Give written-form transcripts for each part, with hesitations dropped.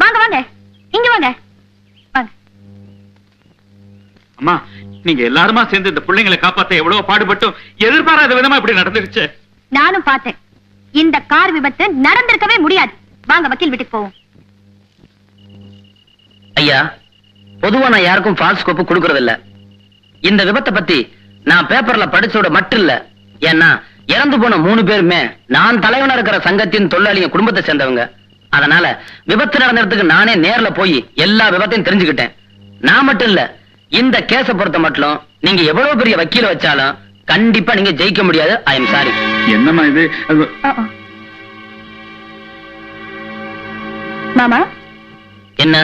வாங்க வாங்க, இங்க வாங்க. அம்மா, நீங்க எல்லாருமா சேர்ந்து இந்த பிள்ளைங்களை காப்பாத்த எவ்வளவு பாடுபட்டும் எதிர்பாராத விதமா இப்படி நடந்துருச்சு. நானும் பார்த்தேன். இந்த கார் விபத்து நடந்திருக்கவே முடியாது. வாங்க வக்கீல் வீட்டுக்கு போவோம். ஐயா, பொதுவா நான் யாருக்கும் ஃபால்ஸ் கோப்பு கொடுக்கறது இல்ல. இந்த விபத்தை பத்தி நான் பேப்பர்ல படிச்சோட மட்டும் இல்ல. ஏன்னா இறந்து போன 3 பேருமே நான் தலைவனா இருக்கிற சங்கத்தின் தொழிலாளிங்க குடும்பத்தை சேர்ந்தவங்க. அதனால விபத்து நடந்த இடத்துக்கு நானே நேர்ல போய் எல்லா விபத்தையும் தெரிஞ்சுக்கிட்டேன். நான் மட்டும் இல்ல, இந்த கேஸ பொறுத்த மட்டும் நீங்க எவ்வளவு பெரிய வக்கீல வச்சாலும் கண்டிப்பா நீங்க ஜெயிக்க முடியாது. I am sorry. என்னம்மா இது? மாமா, என்ன?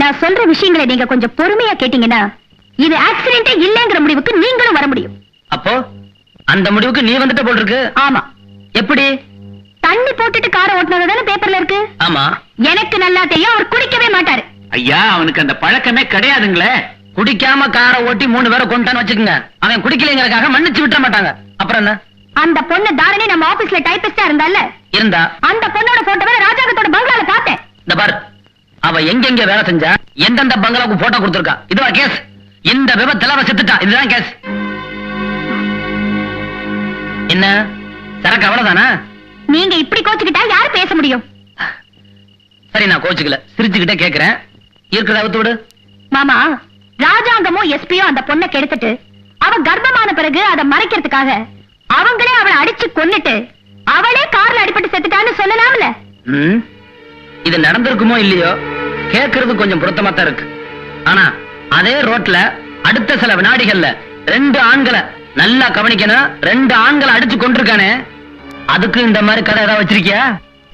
நான் சொல்ற விஷயங்களை நீங்க கொஞ்சம் பொறுமையா கேட்டீங்கன்னா இது ஆக்சிடென்டே இல்லங்கிற முடிவுக்கு நீங்களும் வர முடியும். அப்போ அந்த முடிவுக்கு நீ வந்துட்ட போல் இருக்கு. ஆமா. எப்படி? தண்ணி போட்டுட்டு காரை ஓட்டுனதுதானே பேப்பர்ல இருக்கு. ஆமா. எனக்கு நல்லா தெரியும், அவர் குடிக்கவே மாட்டாரு. ஐயா, அவனுக்கு அந்த பழக்கமே கிடையாதுங்களே. குடிக்காம காரை ஓட்டி 3 பேரை கொண்டான்னு வச்சுக்கோங்க. அவன் குடிக்கலைங்கிறதுக்காக மன்னிச்சு விட்டுற மாட்டாங்க. அப்புறம் என்ன? அந்த பொண்ணு தாரணி நம்ம ஆபீஸ்ல டைபிஸ்டா இருந்தா அந்த பொண்ணோட போட்டோவை ராஜாங்கத்தோட பங்களால பார்த்தேன். இந்த பார், அவ எங்கெங்க வேலை செஞ்சா, எந்தெந்த பங்களாவுக்கு போட்டோ கொடுத்திருக்கா. இதுவா கேஸ்? இந்த விபத்துல அவ செத்துட்டா. இதுதான் கேஸ். என்ன சரக்கு அவ்வளவுதானா? நீங்க இப்படி கோச்சுக்கிட்டா யாரு பேச முடியும்? சரி, நான் கோச்சுக்கல, சிரிச்சுக்கிட்டே கேக்குறேன். இருக்கிறத அவுத்து விடு. மாமா, ராஜாங்கமும் எஸ்பியும் அந்த பொண்ணை கெடுத்துட்டு அவ கர்ப்பமான பிறகு அதை மறைக்கிறதுக்காக அவங்களே அவளை அடிச்சு கொன்னுட்டு அவளே கார்ல அடிபட்டு செத்துட்டான்னு சொல்லலாம்ல. இது நடந்திருக்குமோ இல்லையோ, கேக்குறது கொஞ்சம் பொருத்தமா தான் இருக்கு. ஆனா அதே ரோட்ல அடுத்த சில வினாடிகள்ல 2 ஆண்களை நல்லா கவனிக்கணும், 2 ஆண்களை அடிச்சு கொண்டிருக்கானே. அதுக்கு இந்த மாதிரி கடை ஏதாவது வச்சிருக்கியா?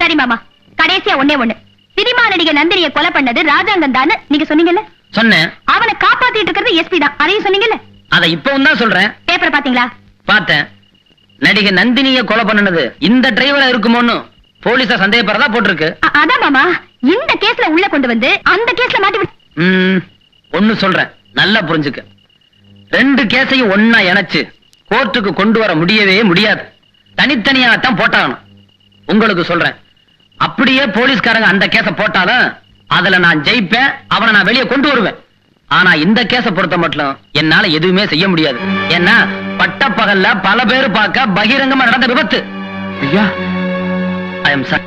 சரி மாமா, கடைசியா ஒண்ணு, சினிமா நடிகர் நந்தினியை கொலை பண்ணது ராஜாங்கம் தானே நீங்க சொன்னீங்கல்ல? சொன்னேன். அவனை காப்பாத்திட்டு இருக்கிறது எஸ்பி தான், அதையும் சொன்னீங்கல்ல? அதை இப்பவும் தான் சொல்றேன். பேப்பர் பாத்தீங்களா? பார்த்தேன். நடிகை நந்தினியை கொலை பண்ணனது இந்த டிரைவரா இருக்குமோன்னு போலீஸா சந்தேகப்படுறதா போட்டிருக்கு. அதான் மாமா, இந்த கேஸ்ல உள்ள கொண்டு வந்து அந்த கேஸ்ல மாட்டி விட்டு. ஒண்ணு சொல்றேன், நல்லா புரிஞ்சுக்க. 2 கேஸையும் ஒன்னா இணைச்சு கோர்ட்டுக்கு கொண்டு வர முடியவே முடியாது. தனித்தனியாத்தான் போட்டாகணும். உங்களுக்கு சொல்றேன், அப்படியே போலீஸ்காரங்க அந்த கேஸ போட்டாலும் அதுல நான் ஜெயிப்பேன், அவனை நான் வெளியே கொண்டு வருவேன். ஆனா இந்த கேஸ பொறுத்த மட்டும் என்னால எதுவுமே செய்ய முடியாது. ஏன்னா பட்ட பகல்ல பல பேர் பார்க்க பகிரங்கமா நடந்த விபத்து. ஐயா, ஐ எம் சாரி.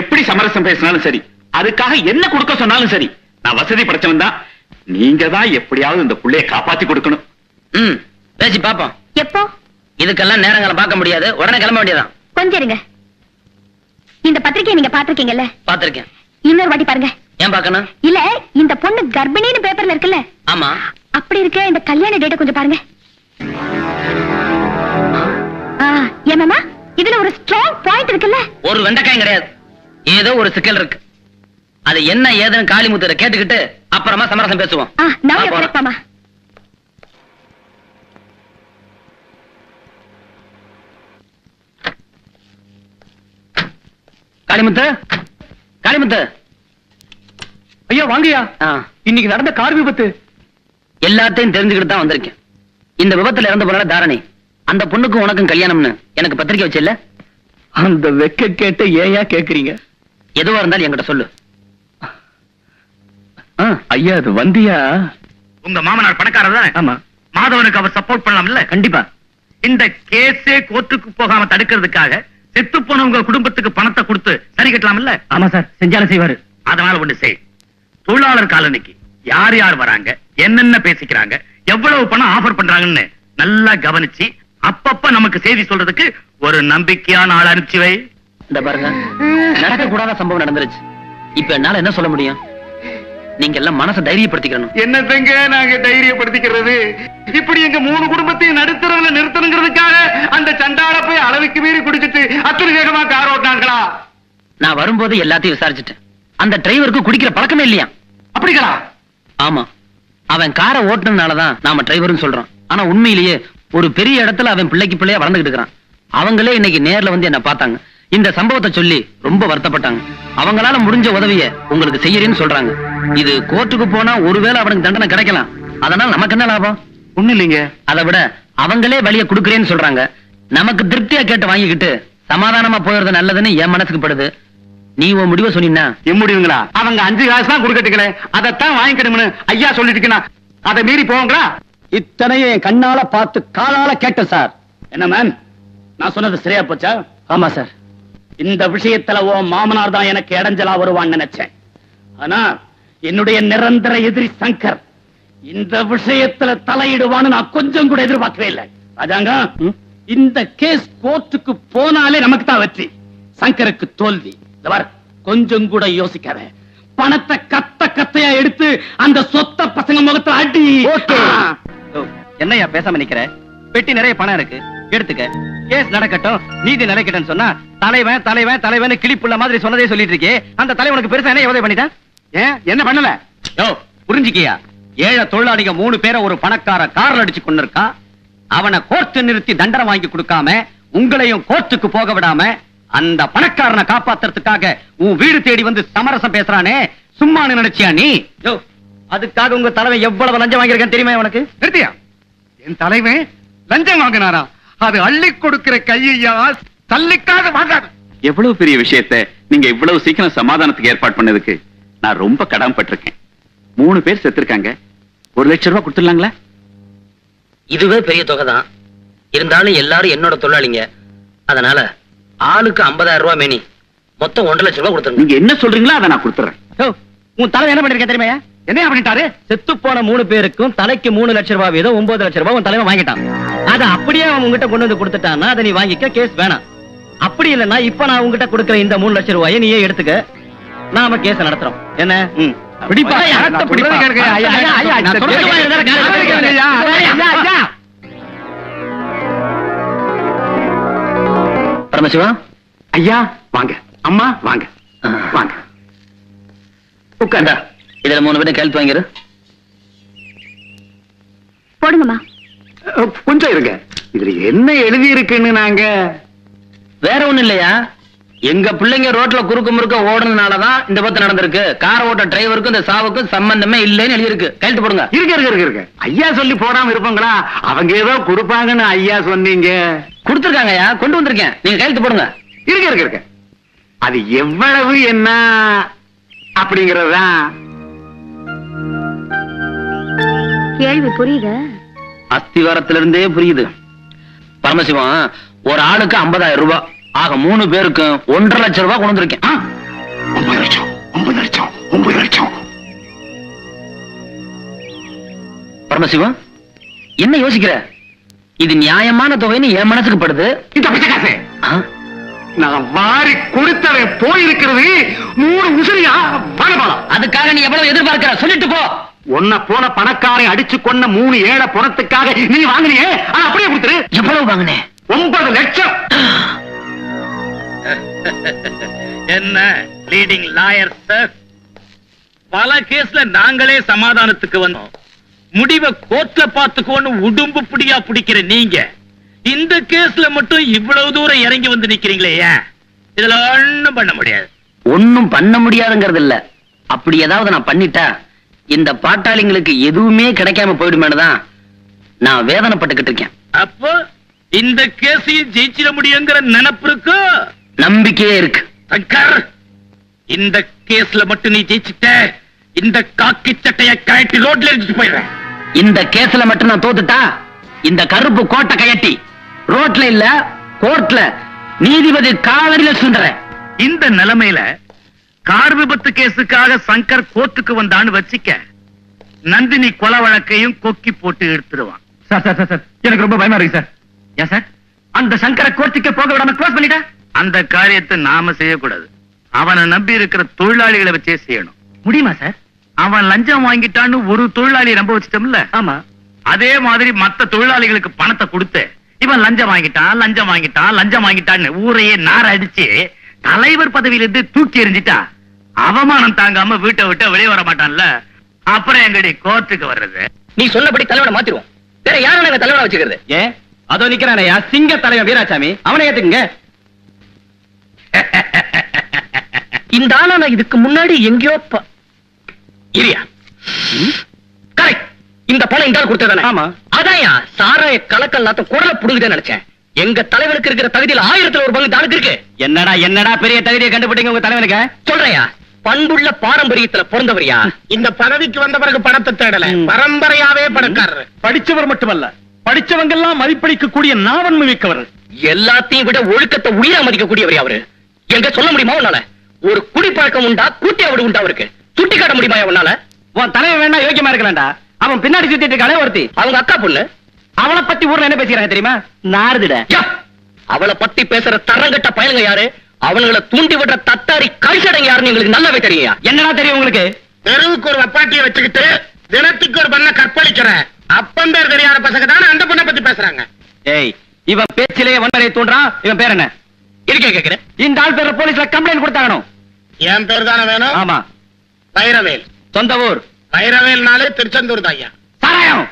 எப்படி சமரசம் பேசினாலும் சரி, அதுக்காக என்ன கொடுக்க சொன்னாலும் சரி, நான் வசதி படைச்சவன் தான். நீங்க தான் எப்படியாவது இந்த புள்ளைய காப்பாத்தி கொடுக்கணும். பேசி பாப்போம். எப்போ? இதுக்கெல்லாம் நேரங்களை பார்க்க முடியாது, உடனே கிளம்ப வேண்டியதான். கொஞ்சம் இருங்க. இந்த பத்திரிகையை நீங்க பாத்திருக்கீங்கல்ல? பாத்திருக்கேன். இன்னொரு வாட்டி பாருங்க. ஏன் பார்க்கணும்? இல்ல, இந்த பொண்ணு கர்ப்பிணின்னு பேப்பர்ல இருக்குல்ல? ஆமா. அப்படி இருக்க இந்த கல்யாண டேட்டை கொஞ்சம் பாருங்க. ஏமாமா, இதுல ஒரு ஸ்ட்ராங் பாயிண்ட் இருக்குல்ல? ஒரு வெண்டைக்காயும் கிடையாது. ஏதோ ஒரு சிக்கல் இருக்கு. அது என்ன ஏதுன்னு காளிமுத்திர கேட்டுக்கிட்டு அப்புறமா சமரசம் பேசுவோம். மாமா, காளிமுத்து, காளிமுத்து. ஐயா வாங்கயா. இன்னைக்கு நடந்த கார் விபத்து எல்லாத்தையும் தெரிஞ்சுக்கிட்டு தான் வந்திருக்கேன். இந்த விபத்துல இறந்து போன தாரணி, அந்த பொண்ணுக்கும் உனக்கும் கல்யாணம்னு எனக்கு பத்திரிக்கை வச்சல. அந்த வெக்க கேட்ட ஏயா கேக்குறீங்க? எதுவா இருந்தாலும் என்கிட்ட சொல்லு. ஐயா, அது வந்தியா? உங்க மாமனார் பணக்காரர் தான். ஆமா. மாதவனுக்கு அவர் சப்போர்ட் பண்ணலாம்ல? கண்டிப்பா. இந்த கேஸே கோர்ட்டுக்கு போகாம தடுக்கிறதுக்காக செத்து போனவங்க குடும்பத்துக்கு பணத்தை கொடுத்து சரி கட்டலாம்ல? ஆமா சார், செஞ்சாலும் செய்வாரு. அதனால ஒண்ணு செய். தொழிலாளர் காலனிக்கு யார் யார் வராங்க, என்னென்ன பேசிக்கிறாங்க, எவ்வளவு பணம் ஆஃபர் பண்றாங்கன்னு நல்லா கவனிச்சு அப்பப்ப நமக்கு செய்தி சொல்றதுக்கு ஒரு நம்பிக்கையான ஆள் அனுப்பிச்சு வை. இந்த பாருங்க, நடக்க கூடாத சம்பவம் நடந்துருச்சு. இப்ப என்னால என்ன சொல்ல முடியும்? நீங்க எல்லாம் மனசை தைரியப்படுத்திக்கணும். என்னத்தங்க நாங்க தைரியப்படுத்திக்கிறது? இப்படி எங்க 3 குடும்பத்தையும் நடுத்தரவுல நிறுத்தணுங்கிறதுக்காக அந்த சண்டால போய் அளவுக்கு மீறி குடிச்சிட்டு அத்தனை வேகமா கார் ஓட்டாங்களா? நான் வரும்போது எல்லாத்தையும் விசாரிச்சுட்டேன். அந்த டிரைவருக்கு குடிக்கிற பழக்கமே இல்லையா? அப்படிங்களா? ஆமா. அவன் காரை ஓட்டுனதுனாலதான் நாம டிரைவர்னு சொல்றோம். ஆனா உண்மையிலேயே ஒரு பெரிய இடத்துல அவன் பிள்ளைக்கு பிள்ளையா வளர்ந்துகிட்டு இருக்கிறான். அவங்களே இன்னைக்கு நேர்ல வந்து என்ன பார்த்தாங்க. இந்த சம்பவத்தை சொல்லி ரொம்ப வருத்தப்பட்டாங்க. அவங்களால முடிஞ்ச உதவிய உங்களுக்கு செய்யறேன்னு சொல்றாங்க. இது கோர்ட்டுக்கு போனா ஒருவேளை அவனுக்கு தண்டனை கிடைக்கலாம். அதனால நமக்கு என்ன லாபம்? ஒண்ணு இல்லைங்க. அதை விட அவங்களே வழிய குடுக்கறேன்னு சொல்றாங்க. நமக்கு திருப்தியா கேட்டு வாங்கிக்கிட்டு சமாதானமா போயிடுறது நல்லதுன்னு என் மனசுக்கு படுது. நீ உன் முடிவை சொன்னீங்கன்னா என் முடிவுங்களா? அவங்க 5 காசு தான் கொடுக்கட்டுங்களே, அதைத்தான் வாங்கிக்கணும்னு ஐயா சொல்லிட்டு அதை மீறி போவங்களா? இத்தனையும் என் கண்ணால பார்த்து காலால கேட்டேன் சார். என்ன மேன், நான் சொன்னது சரியா போச்சா? ஆமா சார். இந்த விஷயத்துல உன் மாமனார் தான் எனக்கு இடைஞ்சலா வருவான்னு நினைச்சேன். ஆனா என்னுடைய நிரந்தர எதிரி சங்கர் இந்த விஷயத்துல தலையிடுவான்னு நான் கொஞ்சம் கூட எதிர்பார்க்கவே இல்லை. ராஜாங்க, இந்த கேஸ் கோர்ட்டுக்கு போனாலே நமக்கு தான் வெற்றி, சங்கருக்கு தோல்வி. இந்த பார், கொஞ்சம் கூட யோசிக்காத. பணத்தை கத்த கத்தையா எடுத்து அந்த சொத்த பசங்க முகத்துல அடி. என்னையா பேசாம நிக்கிற? பெட்டி நிறைய பணம் இருக்கு, எடுத்துக்க. கேஸ் நடக்கட்டும், நீதி நடக்கட்டும் சொன்னா தலைவன் தலைவன் தலைவன் கிளிப்புள்ள மாதிரி சொன்னதே சொல்லிட்டு இருக்கே. அந்த தலைவனுக்கு பெருசா என்ன உதவி பண்ணிட்டான்? ஏன் என்ன பண்ணல? யோ புரிஞ்சுக்கியா? ஏழை தொழிலாளிங்க 3 பேரை ஒரு பணக்கார கார்ல அடிச்சு கொண்டு இருக்கா. அவனை கோர்ட்டு நிறுத்தி தண்டனை வாங்கி கொடுக்காம உங்களையும் கோர்ட்டுக்கு போக விடாம அந்த பணக்காரனை காப்பாத்துறதுக்காக உன் வீடு தேடி வந்து சமரசம் பேசுறானே, சும்மா நினைச்சியா நீ? யோ, அதுக்காக உங்க தலைவன் எவ்வளவு லஞ்சம் வாங்கியிருக்கேன் தெரியுமா உனக்கு? நிறுத்தியா? என் தலைவன் லஞ்சம் வாங்கினாரா? அது அள்ளி கொடுக்கிற கையா, தள்ளிக்காக வாங்காத. எவ்வளவு பெரிய விஷயத்தை நீங்க இவ்வளவு சீக்கிரம் சமாதானத்துக்கு ஏற்பாடு பண்ணதுக்கு நான் ரொம்ப கடமைப்பட்டிருக்கேன். 3 பேர் செத்துருக்காங்க. 1 லட்சம் ரூபாய் கொடுத்துடலாங்களா? இதுவே பெரிய தொகை தான். இருந்தாலும் எல்லாரும் என்னோட தொழிலாளிங்க. அதனால ஆளுக்கு 50,000 ரூபாய் மேனி, மொத்தம் 1.5 லட்சம் ரூபாய் கொடுத்துருங்க. நீங்க என்ன சொல்றீங்களோ அதை நான் கொடுத்துறேன். யோ, உன் தலைவன் என்ன பண்ணிருக்கேன் தெரியுமா? என்ன பண்ணிட்டாரு? செத்து போன 3 பேருக்கும் தலைக்கு 3 லட்சம் ரூபாய் வீதம் 9 லட்சம் ரூபாய் உன் தலைவன் வாங்கிட்டான். அதை அப்படியே அவன் உங்ககிட்ட கொண்டு வந்து கொடுத்துட்டான்னா அதை நீ வாங்கிக்க, கேஸ் வேணாம். அப்படி இல்லைன்னா இப்ப நான் உங்ககிட்ட கொடுக்கிற இந்த 3 லட்சம் ரூபாயை நீயே எடுத்துக்க, நாம கேஸ் நடத்துறோம். என்ன? பிடிப்பா. நான் சொல்றது கேளுங்க. ஐயா, ஐயா, ஐயா, நான் சொல்றது கேளுங்க. ஐயா, ஐயா, ஐயா. பரமசிவா, ஐயா வாங்க, அம்மா வாங்க, வாங்க உட்கார்ந்தா. இதுல 3 பேரும் கையெழுத்து வாங்கிரு. போடுங்கம்மா. கொஞ்சம் இருங்க, இதுல என்ன எழுதி இருக்குன்னு நாங்க. வேற ஒண்ணும் இல்லையா, எங்க பிள்ளைங்க ரோட்ல குறுக்கு முறுக்க ஓடுனதுனாலதான் இந்த விபத்து நடந்திருக்கு. கார் ஓட்ட டிரைவருக்கும் இந்த சாவுக்கும் சம்பந்தமே இல்லைன்னு எழுதி இருக்கு. கையெழுத்து போடுங்க. இருக்கு. ஐயா சொல்லி போடாம இருப்பாங்களா? அவங்க ஏதோ கொடுப்பாங்கன்னு ஐயா சொன்னீங்க. கொடுத்துருக்காங்கயா, கொண்டு வந்திருக்கேன். நீங்க கையெழுத்து போடுங்க. இருக்கு. அது எவ்வளவு என்ன அப்படிங்கறதுதான். கேள்வி புரியுது. அஸ்திவாரத்திலிருந்தே புரியுது. பரமசிவம், ஒரு ஆளுக்கு 50,000 ரூபாய், ஆக 3 பேருக்கு 1.5 லட்சம் ரூபாய் கொண்டு வந்திருக்கேன். 9 லட்சம். பரமசிவம், என்ன யோசிக்கிற? இது நியாயமான தொகைன்னு என் மனசுக்கு படுது. இந்த பச்சை ஆ? நான் வாரி கொடுத்தவன் போயிருக்கிறது 3 உசிரியா பணம். அதுக்காக நீ எவ்வளவு எதிர்பார்க்கிற சொல்லிட்டு போ. உன்னை போன பணக்காரை அடிச்சு கொண்ட 3 ஏழை பணத்துக்காக நீ வாங்கினியே, அப்படியே கொடுத்துரு. எவ்வளவு வாங்கினேன்? 9 லட்சம். என்ன லீடிங் லாயர் சார்? பல கேஸ்ல நாங்களே சமாதானத்துக்கு வந்தோம். முடிவை கோர்ட்ல பார்த்துக்கோன்னு உடும்பு பிடியா பிடிக்கிற நீங்க இந்த கேஸ்ல மட்டும் இவ்வளவு தூரம் இறங்கி வந்து நிக்கிறீங்களே, ஏன்? இதுல ஒண்ணும் பண்ண முடியாது. ஒண்ணும் பண்ண முடியாதுங்கிறது இல்ல, அப்படி ஏதாவது நான் பண்ணிட்டா இந்த பாட்டாளிங்களுக்கு எதுவுமே கிடைக்காம போயிடுமேனுதான் நான் வேதனைப்பட்டுக்கிட்டு இருக்கேன். அப்போ இந்த கேஸையும் ஜெயிச்சிட முடியுங்கிற நினைப்பு இருக்கு, நம்பிக்கையே இருக்கு. சங்கர், இந்த கேஸ்ல மட்டும் நீ ஜெயிச்சிட்ட, இந்த காக்கி சட்டைய கழட்டி ரோட்ல எரிஞ்சிட்டு போயிடுறேன். இந்த கேஸ்ல மட்டும் நான் தோத்துட்டா இந்த கருப்பு கோட்டை கயட்டி ரோட்ல இல்ல கோர்ட்ல நீதிபதி காலடியில சுண்டுறேன். இந்த நிலைமையில கார் விபத்து கேஸுக்காக சங்கர் கோர்ட்டுக்கு வந்தான்னு வச்சிக்க, நந்தினி கொலை வழக்கையும் கொக்கி போட்டு எடுத்துடுவான். சார், எனக்கு ரொம்ப பயமா இருக்கு சார். ஏன் சார் அந்த சங்கரை கோர்ட்டுக்கு போக விடாம க்ளோஸ் பண்ணிட்டா? அந்த காரியத்தை நாம செய்யக்கூடாது, அவனை நம்பி இருக்கிற தொழிலாளிகளை வச்சே செய்யணும். முடியுமா சார்? அவன் லஞ்சம் வாங்கிட்டான்னு ஒரு தொழிலாளியை நம்ப வச்சிட்டோம்ல, ஆமா. அதே மாதிரி மத்த தொழிலாளிகளுக்கு பணத்தை கொடுத்து இவன் லஞ்சம் வாங்கிட்டான்னு ஊரையே நார அடிச்சு தலைவர் பதவியிலிருந்து தூக்கி எறிஞ்சிட்டா அவமானம் தாங்காம வீட்டை விட்டு வெளியே வர மாட்டான்ல, அப்புறம் எங்கடி கோர்ட்டுக்கு வர்றது? நீ சொன்னபடி தலைவனை மாத்திருவோம். வேற யாரும் நாங்க தலைவனா வச்சுக்கிறது? ஏன் அதோ நிக்கிறானையா சிங்க தலைவன் வீராசாமி, அவனை ஏத்துக்குங்க. இந்த ஆளா நான் இதுக்கு முன்னாடி எங்கேயோ இரியா கரெக்ட். இந்த பணம் இந்த ஆள் கொடுத்ததானே? ஆமா. அதான்யா சாராய கலக்கல் நாத்தம் குரல புடுங்குதே நினைச்சேன். எங்க தலைவனுக்கு இருக்கிற தகுதியில் 1000ல் ஒரு பங்கு தானுக்கு இருக்கு. என்னடா பெரிய தகுதியை கண்டுபிடிங்க உங்க தலைவனுக்கு. சொல்றையா, பண்புள்ள பாரம்பரியத்துல பிறந்தவரியா. இந்த பதவிக்கு வந்த பிறகு பணத்தை தேடல, பரம்பரையாவே பணக்காரர். படிச்சவர் மட்டுமல்ல, படிச்சவங்க எல்லாம் மதிப்பளிக்க கூடிய நாவன்மை மிக்கவர். எல்லாத்தையும் விட ஒழுக்கத்தை உயிரா மதிக்கக்கூடியவர் அவரு. எங்க சொல்ல முடியுமா உன்னால? ஒரு குடிப்பழக்கம் உண்டா, கூட்டியாவது உண்டா அவருக்கு? சுட்டி காட்ட முடியுமா உன்னால? உன் தலைவன் வேணா யோக்கியமா இருக்கலாம்டா. அவன் பின்னாடி சுத்திட்டு இருக்கானே ஒருத்தி, அவங்க அக்கா பொண்ணு. அவளை பத்தி ஊர்ல என்ன பேசிக்கிறாங்க தெரியுமா? நாரதுட. யா, அவளை பத்தி பேசுற தரங்கட்ட பயலுங்க யாரு? அவனுங்களை தூண்டி விடுற தத்தாரி கரிசடைங்க யாருன்னு எங்களுக்கு நல்லாவே தெரியும். என்னடா தெரியும் உங்களுக்கு? தெருவுக்கு ஒரு வப்பாட்டியை வச்சுக்கிட்டு தினத்துக்கு ஒரு பண்ண கற்பழிக்கிற அப்பந்தர் தெரியாத பசங்க தானே அந்த பொண்ணை பத்தி பேசுறாங்க. ஏய், இவன் பேச்சிலேயே வன்முறையை தூண்டுறான். இவன் பேர் என்ன? இருக்கே கேக்குறேன். இந்த ஆள் பேர்ல போலீஸ்ல கம்ப்ளைண்ட் கொடுத்தாகணும். என் பேர் தானே வேணும்? ஆமா. வைரவேல். சொந்த ஊர் வைரவேல்னாலே திருச்செந்தூர் தான் ஐயா. சாராயம்.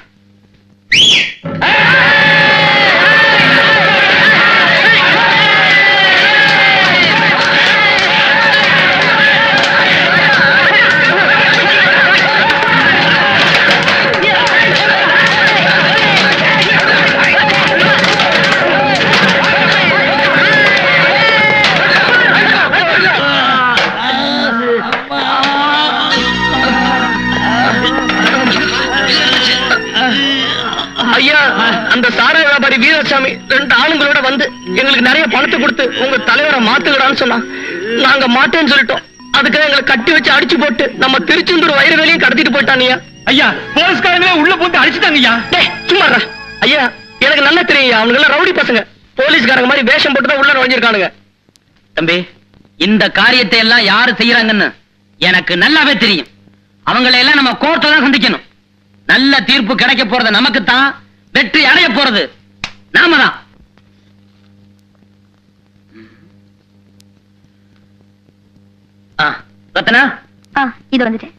ஐயா, அந்த சாராய வியாபாரி வீராசாமி 2 ஆளுங்களோட வந்து எங்களுக்கு நிறைய பணத்தை கொடுத்து உங்க தலைவரை மாத்துக்கடான்னு சொன்னா நாங்க மாட்டேன்னு சொல்லிட்டோம். அதுக்காக எங்களை கட்டி வச்சு அடிச்சு போட்டு நம்ம திருச்செந்தூர் வைரவேலையும் கடத்திட்டு போயிட்டானியா. ஐயா, போலீஸ்காரங்களே உள்ள போட்டு அடிச்சுட்டாங்க ஐயா. டேய் சும்மா இருடா. ஐயா, எனக்கு நல்லா தெரியும் அவனுங்க எல்லாம் ரவுடி பசங்க. போலீஸ்காரங்க மாதிரி வேஷம் போட்டு தான் உள்ள நுழைஞ்சிருக்கானுங்க. தம்பி, இந்த காரியத்தை எல்லாம் யாரு செய்யறாங்கன்னு எனக்கு நல்லாவே தெரியும். அவங்களை எல்லாம் நம்ம கோர்ட்ல தான் சந்திக்கணும். நல்ல தீர்ப்பு கிடைக்க போறது நமக்கு தான், வெற்றி அடைய போறது நாம தான். ரத்னா, இது வந்துட்டு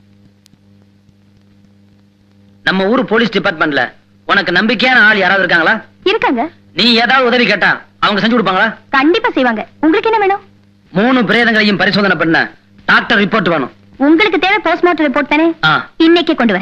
நம்ம ஊரு போலீஸ் டிபார்ட்மெண்ட்ல உனக்கு நம்பிக்கையான ஆள் யாராவது இருக்காங்களா? இருக்காங்க. நீ ஏதாவது உதவி கேட்டா அவங்க செஞ்சு கொடுப்பாங்களா? கண்டிப்பா செய்வாங்க. உங்களுக்கு என்ன வேணும்? 3 பிரேதங்களையும் பரிசோதனை பண்ண டாக்டர் ரிப்போர்ட் வேணும். உங்களுக்கு தேவை போஸ்ட்மார்ட்டம் ரிப்போர்ட் தானே? ஆ. இன்னைக்கே கொண்டு வரேன்.